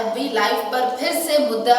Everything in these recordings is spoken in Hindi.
एफबी लाइव पर फिर से मुद्दे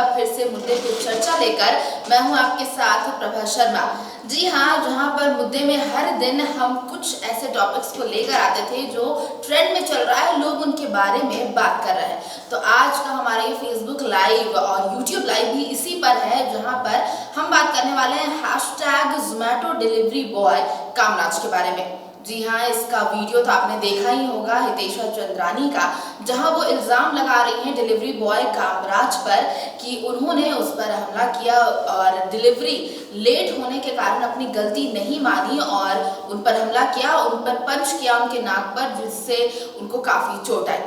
पे चर्चा लेकर मैं हूं आपके साथ प्रभा शर्मा। जी हाँ, जहां पर मुद्दे में हर दिन हम कुछ ऐसे टॉपिक्स को लेकर आते थे जो ट्रेंड में चल रहा है, लोग उनके बारे में बात कर रहे हैं। तो आज का हमारा ये फेसबुक लाइव और यूट्यूब लाइव भी इसी पर है, जहां पर हम बात करने वाले हैं hashtag Zomato delivery boy Kamaraj के बारे में। जी हाँ, इसका वीडियो तो आपने देखा ही होगा हितेशा चंद्रानी का, जहां वो इल्ज़ाम लगा रही हैं डिलीवरी बॉय कामराज पर कि उन्होंने उस पर हमला किया और डिलीवरी लेट होने के कारण अपनी गलती नहीं मानी और उन पर हमला किया, उन पर पंच किया उनके नाक पर, जिससे उनको काफ़ी चोट आई।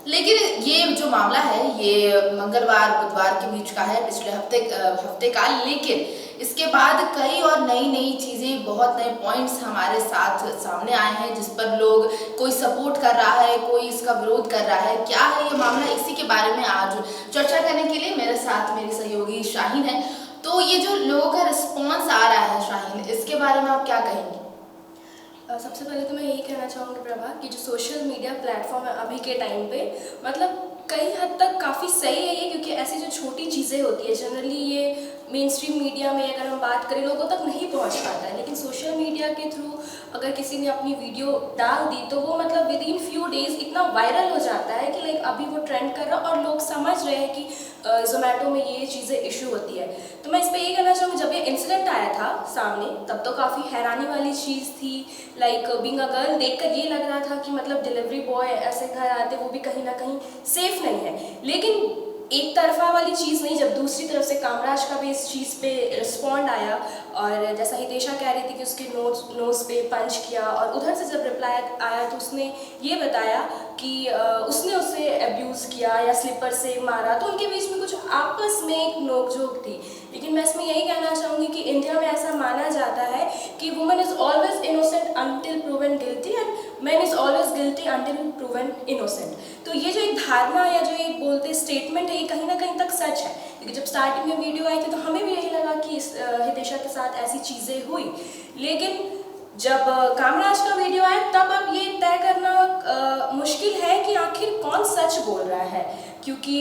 लेकिन ये जो मामला है ये मंगलवार बुधवार के बीच का है, पिछले हफ्ते का। लेकिन इसके बाद कई और नई चीज़ें, बहुत नए पॉइंट्स हमारे साथ सामने आए हैं, जिस पर लोग कोई सपोर्ट कर रहा है, कोई इसका विरोध कर रहा है। क्या है ये मामला, इसी के बारे में आज चर्चा करने के लिए मेरे साथ मेरी सहयोगी शाहीन है। तो ये जो लोगों का रिस्पॉन्स आ रहा है शाहीन, इसके बारे में आप क्या कहेंगे? सबसे पहले तो मैं यही कहना चाहूँगी प्रभा कि जो सोशल मीडिया प्लेटफॉर्म है अभी के टाइम पे, मतलब कई हद तक काफ़ी सही है ये, क्योंकि ऐसी जो छोटी चीज़ें होती है जनरली ये मेन स्ट्रीम मीडिया में अगर हम बात करें लोगों तक नहीं पहुंच पाता है, लेकिन सोशल मीडिया के थ्रू अगर किसी ने अपनी वीडियो डाल दी तो वो मतलब विद इन फ्यू डेज इतना वायरल हो जाता है कि लाइक अभी वो ट्रेंड कर रहा है और लोग समझ रहे हैं कि ज़ोमैटो में ये चीज़ें इशू होती है। तो मैं इस पर ये कहना चाहूँगी, जब ये इंसिडेंट आया था सामने तब तो काफ़ी हैरानी वाली चीज़ थी। लाइक बीइंग अ गर्ल देखकर ये लग रहा था कि मतलब डिलीवरी बॉय ऐसे घर आते वो भी कहीं ना कहीं सेफ नहीं है। लेकिन एक तरफा वाली चीज़ नहीं, जब दूसरी तरफ से कामराज का भी इस चीज़ पे रिस्पॉन्ड आया और जैसा हितेशा कह रही थी कि उसके नोज़ पे पंच किया, और उधर से जब रिप्लाई आया तो उसने ये बताया कि उसने उसे अब्यूज़ किया या स्लिपर से मारा, तो उनके बीच में कुछ आपस में एक नोकझोंक थी। लेकिन मैं इसमें यही कहना चाहूँगी कि इंडिया में ऐसा माना जाता है कि woman is always innocent until proven guilty and man is always guilty until proven innocent. तो ये जो एक धारणा या जो एक बोलते स्टेटमेंट है, ये कहीं ना कहीं तक सच है, क्योंकि जब स्टार्टिंग में वीडियो आई थी तो हमें भी यही लगा कि हितेशा के साथ ऐसी चीज़ें हुई। लेकिन जब कामराज का वीडियो आया तब अब ये तय करना मुश्किल है कि आखिर कौन सच बोल रहा है, क्योंकि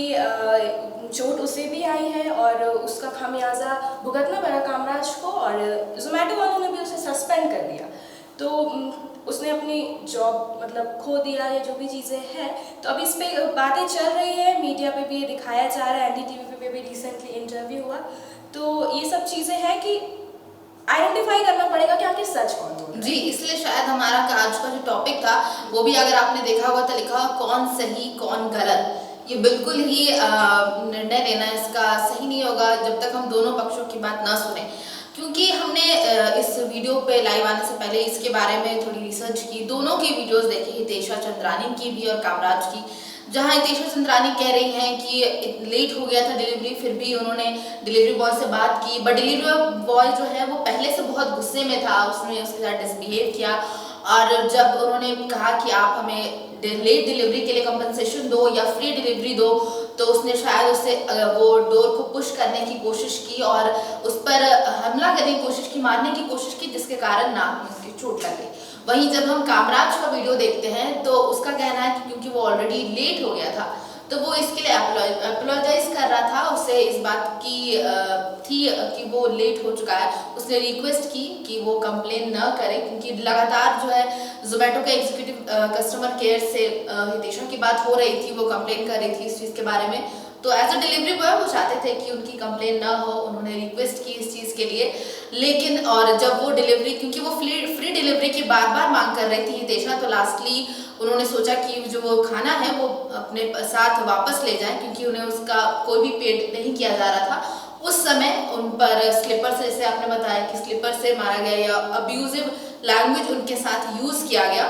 चोट उसे भी आई है और उसका खामियाजा भुगतना पड़ा कामराज को, और ज़ोमैटो वालों ने भी उसे सस्पेंड कर दिया। तो उसने अपनी जॉब मतलब खो दिया, या जो भी चीज़ें हैं। तो अब इस पे बातें चल रही है, मीडिया पे भी ये दिखाया जा रहा है, एनडीटीवी पे भी रिसेंटली इंटरव्यू हुआ। तो ये सब चीज़ें हैं कि आइडेंटिफाई करना पड़ेगा कि आखिर सच कौन बोल रहा है। जी, इसलिए शायद हमारा आज का जो टॉपिक था वो भी, अगर आपने देखा होगा तो लिखा कौन सही कौन गलत। ये बिल्कुल ही निर्णय लेना इसका सही नहीं होगा जब तक हम दोनों पक्षों की बात ना सुने, क्योंकि हमने इस वीडियो पे लाइव आने से पहले इसके बारे में थोड़ी रिसर्च की, दोनों की वीडियोस देखी, हितेशा चंद्रानी की भी और कामराज की। जहां हितेशा चंद्रानी कह रही हैं कि लेट हो गया था डिलीवरी, फिर भी उन्होंने डिलीवरी बॉय से बात की, बट डिलीवरी बॉय जो है वो पहले से बहुत गुस्से में था, उसने उसके साथ डिसबिहेव किया। और जब उन्होंने कहा कि आप हमें लेट डिलीवरी के लिए कंपनसेशन दो या फ्री डिलीवरी दो, तो उसने शायद उससे वो डोर को पुश करने की कोशिश की और उस पर हमला करने की कोशिश की, मारने की कोशिश की, जिसके कारण नाक में उसकी चोट लग गई। वहीं जब हम कामराज का वीडियो देखते हैं तो उसका कहना है कि क्योंकि वो ऑलरेडी लेट हो गया था तो वो इसके लिए अपोलोजाइज कर रहा था, उसे इस बात की थी कि वो लेट हो चुका है। उसने रिक्वेस्ट की कि वो कंप्लेन न करे, क्योंकि लगातार जो है ज़ोमैटो के एग्जीक्यूटिव कस्टमर केयर से हितेशा की बात हो रही थी, वो कंप्लेन कर रही थी इस चीज़ के बारे में। तो एज अ डिलीवरी बॉय वो चाहते थे कि उनकी कंप्लेन ना हो, उन्होंने रिक्वेस्ट की इस चीज़ के लिए। लेकिन और जब वो डिलीवरी, क्योंकि वो फ्री डिलीवरी की बार मांग कर रही थी हितेशा, तो लास्टली उन्होंने सोचा कि जो वो खाना है वो अपने साथ वापस ले जाएं, क्योंकि उन्हें उसका कोई भी पेड नहीं किया जा रहा था। उस समय उन पर स्लिपर से, जैसे आपने बताया कि स्लिपर से मारा गया या अब्यूजिव लैंग्वेज उनके साथ यूज़ किया गया।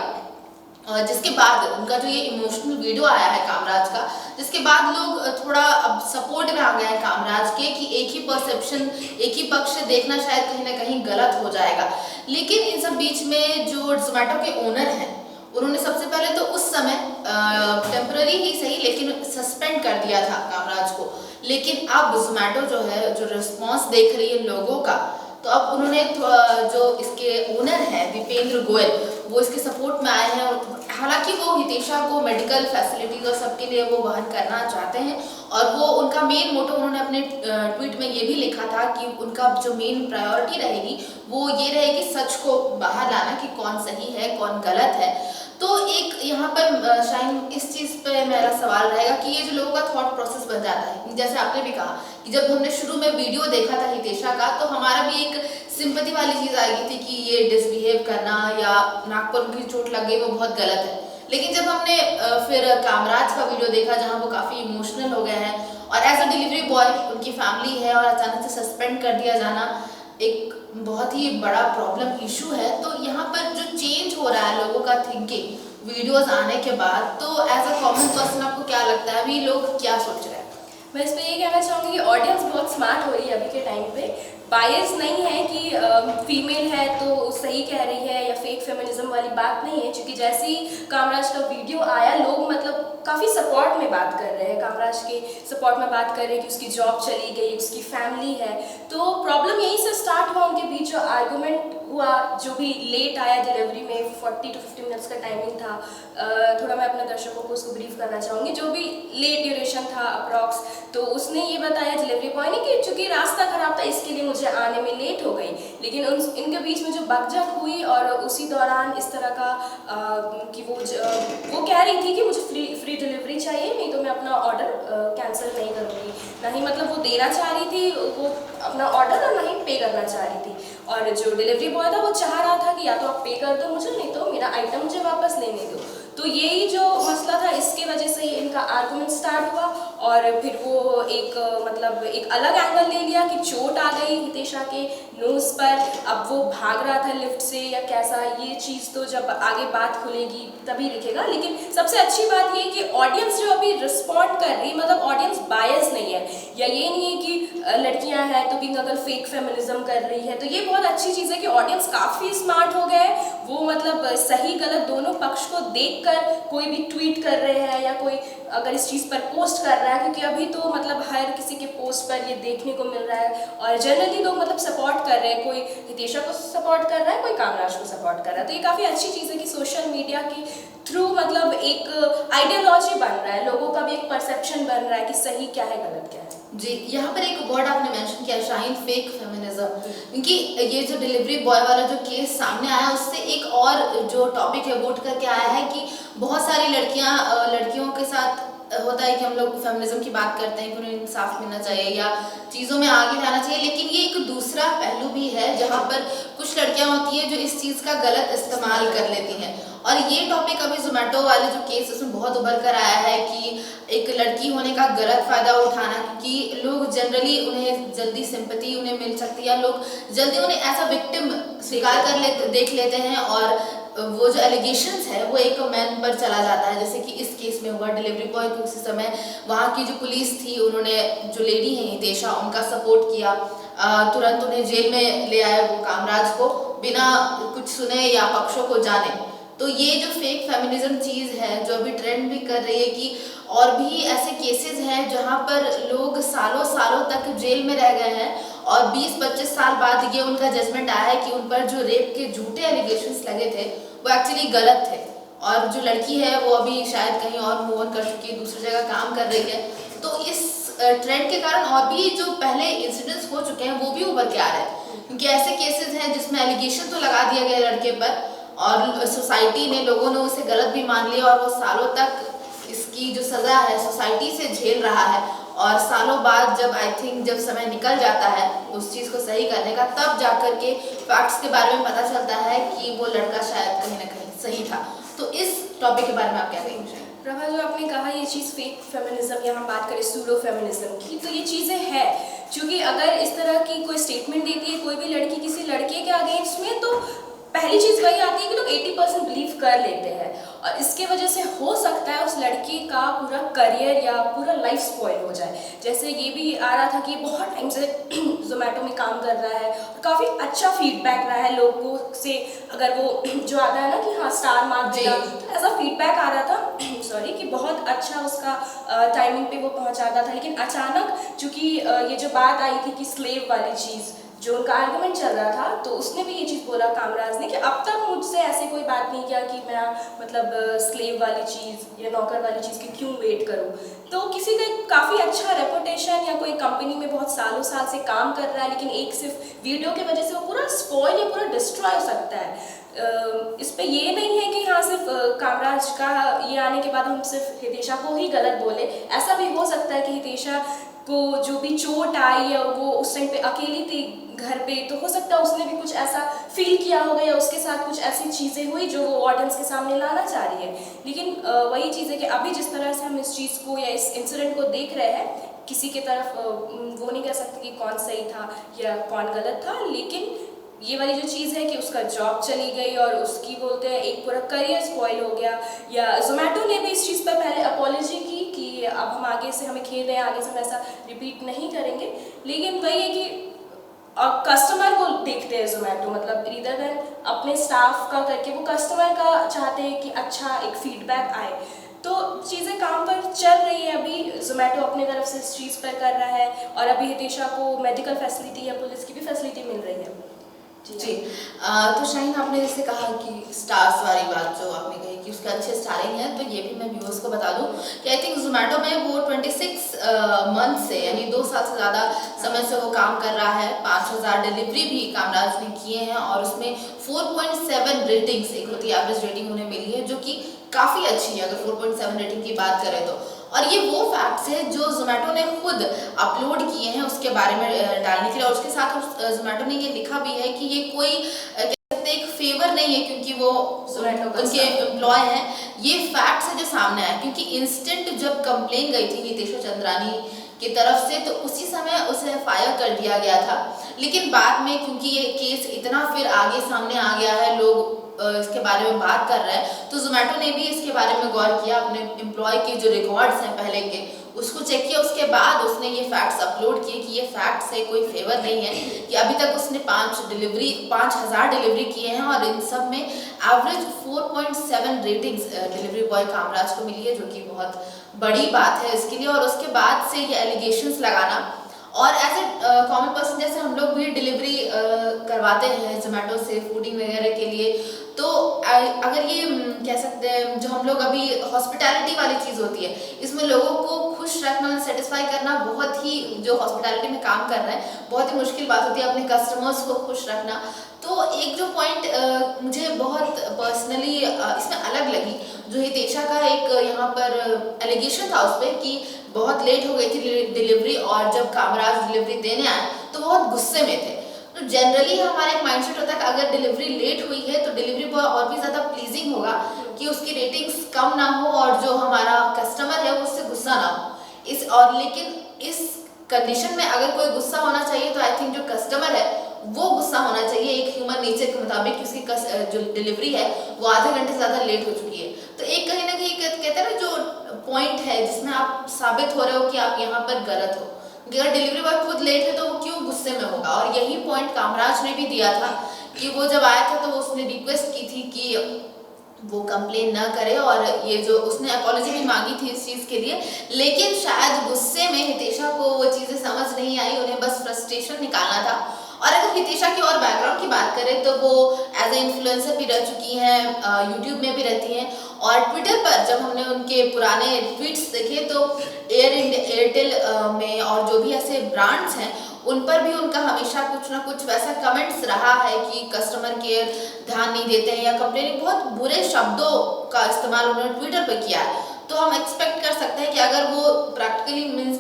और जिसके बाद उनका जो ये इमोशनल वीडियो आया है कामराज का, जिसके बाद लोग थोड़ा अब सपोर्ट में आ गए हैं कामराज के कि एक ही परसेप्शन, एक ही पक्ष से देखना शायद कहीं ना कहीं गलत हो जाएगा। लेकिन इन सब बीच में जो ज़ोमैटो के ओनर हैं, उन्होंने सबसे पहले तो उस समय टेम्पररी ही सही लेकिन सस्पेंड कर दिया था कामराज को। लेकिन अब ज़ोमैटो जो है, जो रिस्पॉन्स देख रही है लोगों का, तो अब उन्होंने जो इसके ओनर हैं दीपेंद्र गोयल, वो इसके सपोर्ट में आए हैं। और हालांकि वो हितेशा को मेडिकल फैसिलिटीज और सबके लिए वो वहन करना चाहते हैं और वो उनका मेन मोटो उन्होंने अपने ट्वीट में ये भी लिखा था कि उनका जो मेन प्रायोरिटी रहेगी वो ये रहेगी सच को बाहर लाना कि कौन सही है कौन गलत है। तो एक यहाँ पर शायद इस चीज़ पे मेरा सवाल रहेगा कि ये जो लोगों का थॉट प्रोसेस बन जाता है, जैसे आपने भी कहा कि जब हमने शुरू में वीडियो देखा था हितेशा का तो हमारा भी एक सिंपैथी वाली चीज़ आ गई थी कि ये डिसबिहेव करना या नाक पर उनकी चोट लग गई वो बहुत गलत है। लेकिन जब हमने फिर कामराज का वीडियो देखा जहाँ वो काफ़ी इमोशनल हो गए हैं और एज अ डिलीवरी बॉय उनकी फैमिली है और अचानक से सस्पेंड कर दिया जाना एक बहुत ही बड़ा प्रॉब्लम इशू है। तो यहाँ पर जो चेंज हो रहा है लोगों का थिंकिंग वीडियोस आने के बाद, तो एज अ कॉमन पर्सन आपको क्या लगता है अभी लोग क्या सोच रहे हैं? मैं इस पर ये कहना चाहूँगी कि ऑडियंस बहुत स्मार्ट हो रही है अभी के टाइम पे। बायस नहीं है कि फीमेल है तो सही कह रही है या फेक फेमिनिज्म वाली बात नहीं है, क्योंकि जैसे ही कामराज का वीडियो आया लोग मतलब काफ़ी सपोर्ट में बात कर रहे हैं, कामराज के सपोर्ट में बात कर रहे हैं कि उसकी जॉब चली गई, उसकी फैमिली है। तो प्रॉब्लम यहीं से स्टार्ट हुआ, उनके बीच जो आर्गूमेंट हुआ, जो भी लेट आया डिलीवरी में 40 to 50 मिनट्स का टाइमिंग था। थोड़ा मैं अपने दर्शकों को उसको ब्रीफ करना चाहूँगी। जो भी लेट ड्यूरेशन था अप्रॉक्स, तो उसने ये बताया डिलीवरी बॉय ने कि चूँकि रास्ता ख़राब था इसके लिए मुझे आने में लेट हो गई। लेकिन इनके बीच में जो बकझक हुई और उसी दौरान इस तरह का कि वो कह रही थी कि मुझे फ्री डिलीवरी चाहिए, नहीं तो मैं अपना ऑर्डर कैंसिल नहीं करूँगी। ना ही मतलब वो देना चाह रही थी वो अपना ऑर्डर और ना ही पे करना चाह रही थी। और जो डिलीवरी बॉय था वो चाह रहा था कि या तो आप पे कर दो मुझे, नहीं तो मेरा आइटम मुझे वापस लेने दो। तो यही जो मसला था इसके वजह से ही इनका आर्गुमेंट स्टार्ट हुआ और फिर वो मतलब एक अलग एंगल ले लिया कि चोट आ गई हितेशा के नोज़ पर, अब वो भाग रहा था लिफ्ट से या कैसा, ये चीज़ तो जब आगे बात खुलेगी तभी दिखेगा। लेकिन सबसे अच्छी बात ये कि ऑडियंस जो अभी रिस्पॉन्ड कर रही, मतलब ऑडियंस बायस नहीं है, या ये नहीं है कि लड़कियां हैं तो भी अगर फेक फेमिनिज्म कर रही है। तो ये बहुत अच्छी चीज़ है कि ऑडियंस काफ़ी स्मार्ट हो गए, वो मतलब सही गलत दोनों पक्ष को देखकर कोई भी ट्वीट कर रहे हैं या कोई अगर इस चीज़ पर पोस्ट कर रहा है, क्योंकि अभी तो मतलब हर किसी के पोस्ट पर ये देखने को मिल रहा है और जनरली लोग मतलब सपोर्ट कर रहे हैं, कोई हितेशा को सपोर्ट कर रहा है, कोई कामराज को सपोर्ट कर रहा है। तो ये काफ़ी अच्छी चीज़ है कि सोशल मीडिया के थ्रू मतलब एक आइडियोलॉजी बन रहा है, लोगों का भी एक परसेप्शन बन रहा है कि सही क्या है गलत क्या है। जी, यहाँ पर एक वर्ड आपने मेंशन किया शाहीन, फेक फेमिनिज्म, क्योंकि ये जो डिलीवरी बॉय वाला जो केस सामने आया उससे एक और जो टॉपिक है वो उठ करके आया है कि बहुत सारी लड़कियों के साथ होता है कि हम लोग फेमिनिज्म की बात करते हैं कि उन्हें इंसाफ मिलना चाहिए या चीज़ों में आगे जाना चाहिए, लेकिन ये एक दूसरा पहलू भी है जहाँ पर कुछ लड़कियाँ होती हैं जो इस चीज़ का गलत इस्तेमाल कर लेती हैं। और ये टॉपिक अभी जोमेटो वाले जो केस उसमें बहुत उभर कर आया है कि एक लड़की होने का गलत फ़ायदा उठाना, क्योंकि लोग जनरली उन्हें जल्दी सिंपैथी उन्हें मिल सकती है या लोग जल्दी उन्हें एज अ विक्टिम स्वीकार देख लेते हैं और वो जो एलिगेशंस है वो एक मैन पर चला जाता है, जैसे कि इस केस में हुआ डिलीवरी बॉय को उसी समय वहाँ की जो पुलिस थी उन्होंने जो लेडी है हितेशा उनका सपोर्ट किया, तुरंत उन्हें जेल में ले आए वो कामराज को बिना कुछ सुने या पक्षों को जाने। तो ये जो फेक फेमिनिज्म चीज़ है जो अभी ट्रेंड भी कर रही है कि और भी ऐसे केसेस हैं जहाँ पर लोग सालों सालों तक जेल में रह गए हैं और 20-25 साल बाद ये उनका जजमेंट आया है कि उन पर जो रेप के झूठे एलिगेशंस लगे थे वो एक्चुअली गलत थे और जो लड़की है वो अभी शायद कहीं और मूव ऑन कर चुकी है, दूसरी जगह काम कर रही है। तो इस ट्रेंड के कारण और भी जो पहले इंसिडेंट्स हो चुके हैं वो भी उभर के आ रहे हैं, क्योंकि ऐसे केसेस हैं जिसमें एलिगेशन तो लगा दिया गया लड़के पर और सोसाइटी ने लोगों ने उसे गलत भी मान लिया और वो सालों तक इसकी जो सज़ा है सोसाइटी से झेल रहा है और सालों बाद जब आई थिंक जब समय निकल जाता है उस चीज़ को सही करने का, तब जाकर के फैक्ट्स के बारे में पता चलता है कि वो लड़का शायद कहीं ना कहीं सही था। तो इस टॉपिक के बारे में आप क्या कहेंगे? प्रभा, जो आपने कहा ये चीज़ फेक फेमिनिज्म या हम बात करें सूडो फेमिनिज्म की, तो ये चीज़ें हैं क्योंकि अगर इस तरह की कोई स्टेटमेंट देती है कोई भी लड़की किसी लड़के के अगेंस्ट में, तो पहली चीज़ वही आती है कि लोग 80% बिलीव कर लेते हैं और इसके वजह से हो सकता है उस लड़के का पूरा करियर या पूरा लाइफ स्पॉइल हो जाए। जैसे ये भी आ रहा था कि बहुत टाइम से जोमेटो में काम कर रहा है और काफ़ी अच्छा फीडबैक रहा है लोगों से, अगर वो जो आता है ना कि हाँ स्टार मार्क दिया, तो ऐसा फीडबैक आ रहा था सॉरी कि बहुत अच्छा उसका टाइमिंग पे वो पहुंचाता था। लेकिन अचानक चूँकि ये जो बात आई थी कि स्लेव वाली चीज़ जो उनका आर्गुमेंट चल रहा था, तो उसने भी ये चीज़ बोला कामराज ने कि अब तक मुझसे ऐसे कोई बात नहीं किया कि मैं मतलब स्लेव वाली चीज़ या नौकर वाली चीज़ की क्यों वेट करूं। तो किसी का काफ़ी अच्छा रेपुटेशन या कोई कंपनी में बहुत सालों साल से काम कर रहा है, लेकिन एक सिर्फ वीडियो की वजह से वो पूरा स्पॉइल या पूरा डिस्ट्रॉय हो सकता है। इस पे ये नहीं है कि हाँ सिर्फ कामराज का ये आने के बाद हम सिर्फ हितेशा को ही गलत बोले। ऐसा भी हो सकता है कि हितेशा को जो भी चोट आई या वो उस टाइम पे अकेली थी घर पे, तो हो सकता है उसने भी कुछ ऐसा फील किया होगा या उसके साथ कुछ ऐसी चीज़ें हुई जो वो ऑडियंस के सामने लाना चाह रही है। लेकिन वही चीज़ है कि अभी जिस तरह से हम इस चीज़ को या इस इंसिडेंट को देख रहे हैं, किसी की तरफ वो नहीं कह सकते कि कौन सही था या कौन गलत था, लेकिन ये वाली जो चीज़ है कि उसका जॉब चली गई और उसकी बोलते हैं एक पूरा करियर स्पॉइल हो गया। या जोमेटो ने भी इस चीज़ पर पहले अपॉलॉजी की कि अब हम आगे से हमें खेद है, आगे से हम ऐसा रिपीट नहीं करेंगे। लेकिन वही है कि और कस्टमर को देखते हैं जोमेटो, मतलब रीदर देन अपने स्टाफ का करके वो कस्टमर का चाहते हैं कि अच्छा एक फीडबैक आए। तो चीज़ें काम पर चल रही है। अभी जोमेटो अपने तरफ से इस चीज़ पर कर रहा है और अभी हितेशा को मेडिकल फैसिलिटी या पुलिस की भी फैसिलिटी मिल रही है। जी। तो शाहीन, आपने जैसे कहा कि स्टार्स वाली बात जो आपने कही कि उसका अच्छे स्टारिंग है, तो ये भी मैं व्यूअर्स को बता दूं कि आई थिंक जोमेटो में वो 26 मंथ से यानी 2 साल से ज़्यादा समय से वो काम कर रहा है। 5000 डिलीवरी भी कामराज ने किए हैं और उसमें 4.7 रेटिंग्स, एक होती है एवरेज रेटिंग, उन्हें मिली है, जो कि काफ़ी अच्छी है अगर 4.7 रेटिंग की बात करें तो। और ये वो फैक्ट्स है जो जोमेटो ने खुद अपलोड किए हैं उसके बारे में डालने के लिए, और उसके साथ जोमेटो ने ये लिखा भी है कि ये कोई कह सकते एक फेवर नहीं है क्योंकि वो उनके एम्प्लॉय हैं। ये फैक्ट्स है जो सामने आया, क्योंकि इंस्टेंट जब कंप्लेन गई थी हितेशा चंद्रानी की तरफ से तो उसी समय उसे फायर कर दिया गया था। लेकिन बाद में क्योंकि ये केस इतना फिर आगे सामने आ गया है, लोग इसके बारे में बात कर रहे हैं, तो जोमेटो ने भी इसके बारे में गौर किया, अपने एम्प्लॉय के जो रिकॉर्ड्स हैं पहले के उसको चेक किया। उसके बाद उसने ये फैक्ट्स अपलोड किए कि ये फैक्ट्स है, कोई फेवर नहीं है, कि अभी तक उसने 5000 डिलीवरी किए हैं और इन सब में average 4.7 ratings delivery boy Kamaraj को मिली है, जो कि बहुत बड़ी बात है इसके लिए। और उसके बाद से ये एलिगेशंस लगाना, और एज ए कॉमन पर्सन जैसे हम लोग भी डिलीवरी करवाते हैं जोमेटो से फूडिंग वगैरह के लिए, तो अगर ये कह सकते हैं जो हम लोग अभी हॉस्पिटैलिटी वाली चीज़ होती है, इसमें लोगों को खुश रखना, सेटिस्फाई करना, बहुत ही जो हॉस्पिटैलिटी में काम कर रहे हैं बहुत ही मुश्किल बात होती है, अपने कस्टमर्स को खुश रखना। तो एक जो पॉइंट मुझे बहुत पर्सनली इसमें अलग लगी, जो हितेशा का एक यहाँ पर एलिगेशन था उस पर कि बहुत लेट हो गई थी डिलीवरी, और जब कामराज डिलीवरी देने आए तो बहुत गुस्से में थे। तो जनरली हमारा एक माइंडसेट होता है कि अगर डिलीवरी लेट हुई है तो डिलीवरी बॉय और भी ज़्यादा प्लीजिंग होगा कि उसकी रेटिंग्स कम ना हो और जो हमारा कस्टमर है वो उससे गुस्सा ना हो। लेकिन इस कंडीशन में अगर कोई गुस्सा होना चाहिए तो आई थिंक जो कस्टमर है वो गुस्सा होना चाहिए एक ह्यूमन नेचर के मुताबिक, कि उसकी जो डिलीवरी है वो आधे घंटे से ज़्यादा लेट हो चुकी है। तो एक कहीं ना कहीं कहते हैं ना जो पॉइंट है जिसमें आप साबित हो रहे हो कि आप यहाँ पर गलत हो, अगर डिलीवरी बॉय खुद लेट है तो वो क्यों गुस्से में होगा। और यही पॉइंट कामराज ने भी दिया था कि वो जब आया था तो उसने रिक्वेस्ट की थी कि वो कंप्लेन ना करे, और ये जो उसने अपॉलॉजी भी मांगी थी इस चीज़ के लिए, लेकिन शायद गुस्से में हितेशा को वो चीज़ें समझ नहीं आई, उन्हें बस फ्रस्ट्रेशन निकालना था। और अगर हितेशा की और बैकग्राउंड की बात करें तो वो एज ए इन्फ्लुएंसर भी रह चुकी हैं, यूट्यूब में भी रहती हैं, और ट्विटर पर जब हमने उनके पुराने ट्वीट्स देखे तो एयरटेल में और जो भी ऐसे ब्रांड्स हैं उन पर भी उनका हमेशा कुछ ना कुछ वैसा कमेंट्स रहा है कि कस्टमर केयर ध्यान नहीं देते हैं या कंप्लेनिंग, बहुत बुरे शब्दों का इस्तेमाल उन्होंने ट्विटर पर किया है। तो हम एक्सपेक्ट कर सकते हैं कि अगर वो प्रैक्टिकली मीन्स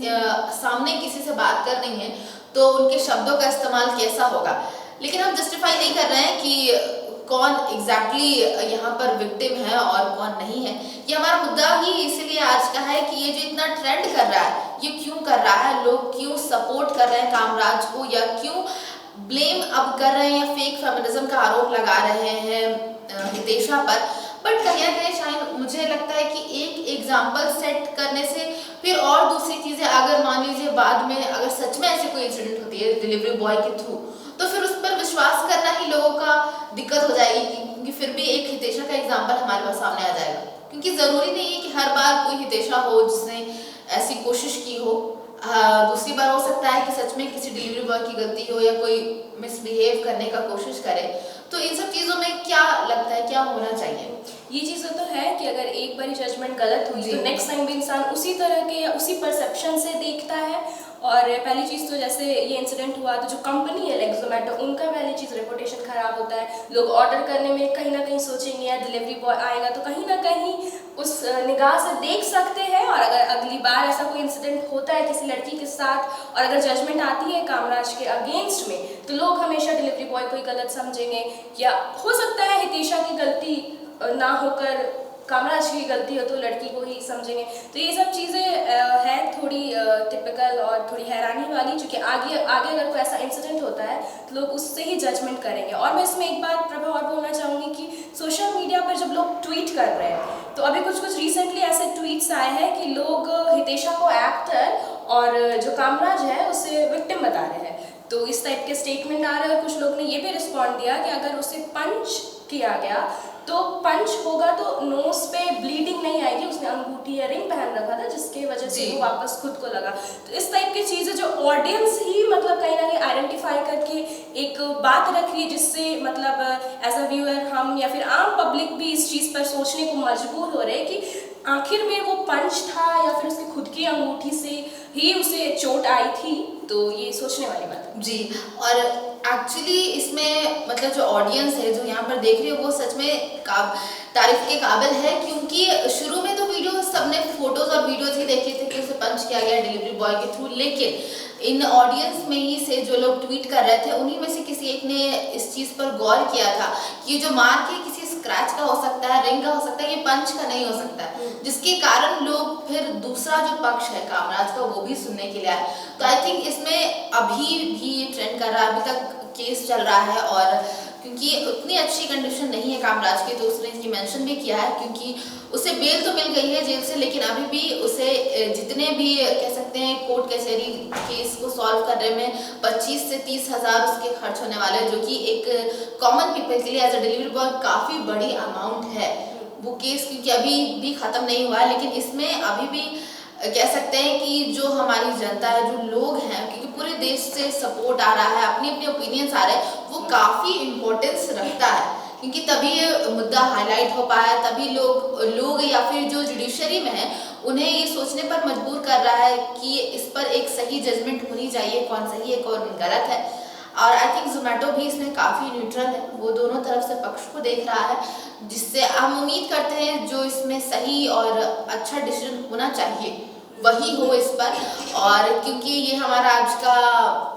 सामने किसी से बात कर रही हैं तो उनके शब्दों का इस्तेमाल कैसा होगा। लेकिन हम जस्टिफाई नहीं कर रहे हैं कि कौन एग्जैक्टली यहाँ पर विक्टिम है और कौन नहीं है। ये हमारा मुद्दा ही इसीलिए आज का है कि ये जो इतना ट्रेंड कर रहा है ये क्यों कर रहा है, लोग क्यों सपोर्ट कर रहे हैं कामराज को, या क्यों ब्लेम अब कर रहे हैं या फेक फेमिनिज्म का आरोप लगा रहे हैं हितेशा पर। बट कहीं ना कहीं शायद मुझे लगता है कि एक एग्जाम्पल सेट करने से फिर और दूसरी चीज़ें, अगर मान लीजिए बाद में अगर सच में ऐसी कोई इंसिडेंट होती है डिलीवरी बॉय के थ्रू, तो फिर उस पर विश्वास करना ही लोगों का दिक्कत हो जाएगी, क्योंकि फिर भी एक हितेशा का एग्जाम्पल हमारे पास सामने आ जाएगा। क्योंकि ज़रूरी नहीं है कि हर बार कोई हितेशा हो जिसने ऐसी कोशिश की हो, दूसरी बार हो सकता है कि सच में किसी डिलीवरी बॉय की गलती हो या कोई मिसबिहेव करने का कोशिश करे। तो इन सब चीज़ों में क्या लगता है क्या होना चाहिए? ये चीज़ें तो है कि अगर एक बारी जजमेंट गलत हुई जी। तो नेक्स्ट टाइम भी इंसान उसी तरह के या उसी परसेप्शन से देखता है। और पहली चीज़ तो जैसे ये इंसिडेंट हुआ तो जो कंपनी है लाइक जोमेटो, उनका पहली चीज़ रेपुटेशन ख़राब होता है। लोग ऑर्डर करने में कहीं ना कहीं सोचेंगे यार डिलीवरी बॉय आएगा तो कहीं ना कहीं उस निगाह से देख सकते हैं। और अगर अगली बार ऐसा कोई इंसिडेंट होता है किसी लड़की के साथ और अगर जजमेंट आती है कामराज के अगेंस्ट में, तो लोग हमेशा डिलीवरी बॉय को ही गलत समझेंगे। या हो सकता है हितेशा की गलती ना होकर कामराज की गलती हो तो लड़की को ही समझेंगे। तो ये सब चीज़ें हैं थोड़ी टिपिकल और थोड़ी हैरानी वाली, क्योंकि आगे आगे अगर कोई ऐसा इंसिडेंट होता है तो लोग उससे ही जजमेंट करेंगे। और मैं इसमें एक बात प्रभा और बोलना चाहूँगी कि सोशल मीडिया पर जब लोग ट्वीट कर रहे हैं तो अभी कुछ रिसेंटली ऐसे ट्वीट्स आए हैं कि लोग हितेशा को एक्टर और जो कामराज है उसे विक्टिम बता रहे हैं। तो इस टाइप के स्टेटमेंट आ रहे हैं। कुछ लोग ने ये भी रिस्पॉन्ड दिया कि अगर उसे पंच किया गया तो पंच होगा तो नोज पे ब्लीडिंग नहीं आएगी। उसने अंगूठी या रिंग पहन रखा था जिसके वजह से वो वापस खुद को लगा। तो इस टाइप की चीज़ें जो ऑडियंस ही मतलब कहीं ना कहीं आइडेंटिफाई करके एक बात रख रही है, जिससे मतलब एज अ व्यूअर हम या फिर आम पब्लिक भी इस चीज़ पर सोचने को मजबूर हो रहे हैं कि आखिर में वो पंच था या फिर उसकी खुद की अंगूठी से ही उसे चोट आई थी। तो ये सोचने वाली बात है जी। और एक्चुअली इसमें मतलब जो ऑडियंस है जो यहाँ पर देख रही है वो सच में तारीफ के काबिल है, क्योंकि शुरू में तो वीडियो सबने फोटोज और वीडियोज ही देखे थे कि उसे पंच किया गया डिलीवरी बॉय के थ्रू, लेकिन इन ऑडियंस में ही से जो लोग ट्वीट कर रहे थे उन्हीं में से किसी एक ने इस चीज़ पर गौर किया था कि ये जो मार्क है किसी स्क्रैच का हो सकता है, रिंग का हो सकता है, ये पंच का नहीं हो सकता है, जिसके कारण लोग फिर दूसरा जो पक्ष है कामराज का वो भी सुनने के लिए आए। तो आई थिंक इसमें अभी भी ट्रेंड कर रहा है, अभी तक केस चल रहा है। और क्योंकि उतनी अच्छी कंडीशन नहीं है कामराज की, तो उसने इसकी मेंशन भी किया है, क्योंकि उसे बेल तो मिल गई है जेल से, लेकिन अभी भी उसे जितने भी कह सकते हैं कोर्ट कचहरी केस को सॉल्व करने में 25 से 30 हज़ार उसके खर्च होने वाले हैं, जो कि एक कॉमन पीपल के लिए एज अ डिलीवरी बॉय काफ़ी बड़ी अमाउंट है वो केस, क्योंकि अभी भी ख़त्म नहीं हुआ है। लेकिन इसमें अभी भी कह सकते हैं कि जो हमारी जनता है, जो लोग हैं, क्योंकि पूरे देश से सपोर्ट आ रहा है, अपने अपने ओपिनियंस आ रहे हैं, वो काफ़ी इम्पोर्टेंस रखता है, क्योंकि तभी ये मुद्दा हाईलाइट हो पाया, तभी लोग या फिर जो जुडिशरी में है उन्हें ये सोचने पर मजबूर कर रहा है कि इस पर एक सही जजमेंट होनी चाहिए, कौन सही है कौन गलत है। और आई थिंक जोमेटो भी इसमें काफ़ी न्यूट्रल है, वो दोनों तरफ से पक्ष को देख रहा है, जिससे हम उम्मीद करते हैं जो इसमें सही और अच्छा डिसीजन होना चाहिए वही हो इस पर। और क्योंकि ये हमारा आज का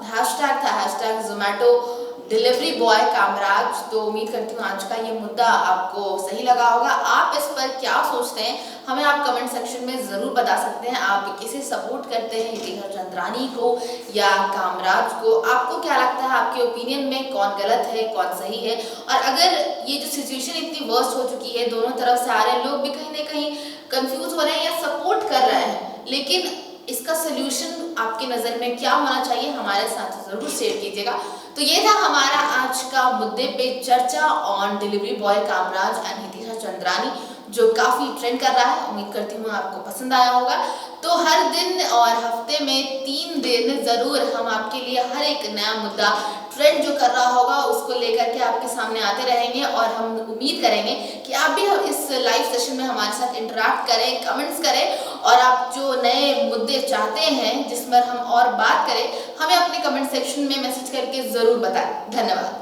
हैशटैग था, hashtag Zomato delivery boy Kamaraj, तो उम्मीद करती हूँ आज का ये मुद्दा आपको सही लगा होगा। आप इस पर क्या सोचते हैं हमें आप कमेंट सेक्शन में ज़रूर बता सकते हैं। आप किसे सपोर्ट करते हैं, हितेशा चंद्रानी को या कामराज को? आपको क्या लगता है आपके ओपिनियन में कौन गलत है कौन सही है? और अगर ये जो सिचुएशन इतनी वर्स्ट हो चुकी है, दोनों तरफ से आ रहे हैं लोग भी कहीं ना कहीं कंफ्यूज हो रहे हैं या सपोर्ट कर रहे हैं, लेकिन इसका सोल्यूशन आपकी नज़र में क्या होना चाहिए हमारे साथ ज़रूर शेयर कीजिएगा। तो ये था हमारा आज का मुद्दे पे चर्चा on delivery boy Kamaraj and Hitesha Chandranee, जो काफ़ी ट्रेंड कर रहा है। उम्मीद करती हूँ आपको पसंद आया होगा। तो हर दिन और हफ्ते में 3 दिन ज़रूर हम आपके लिए हर एक नया मुद्दा ट्रेंड जो कर रहा होगा उसको लेकर के आपके सामने आते रहेंगे, और हम उम्मीद करेंगे कि आप भी इस लाइव सेशन में हमारे साथ इंटरेक्ट करें, कमेंट्स करें, और आप जो नए मुद्दे चाहते हैं जिस पर हम और बात करें हमें अपने कमेंट सेक्शन में मैसेज करके ज़रूर बताएं। धन्यवाद।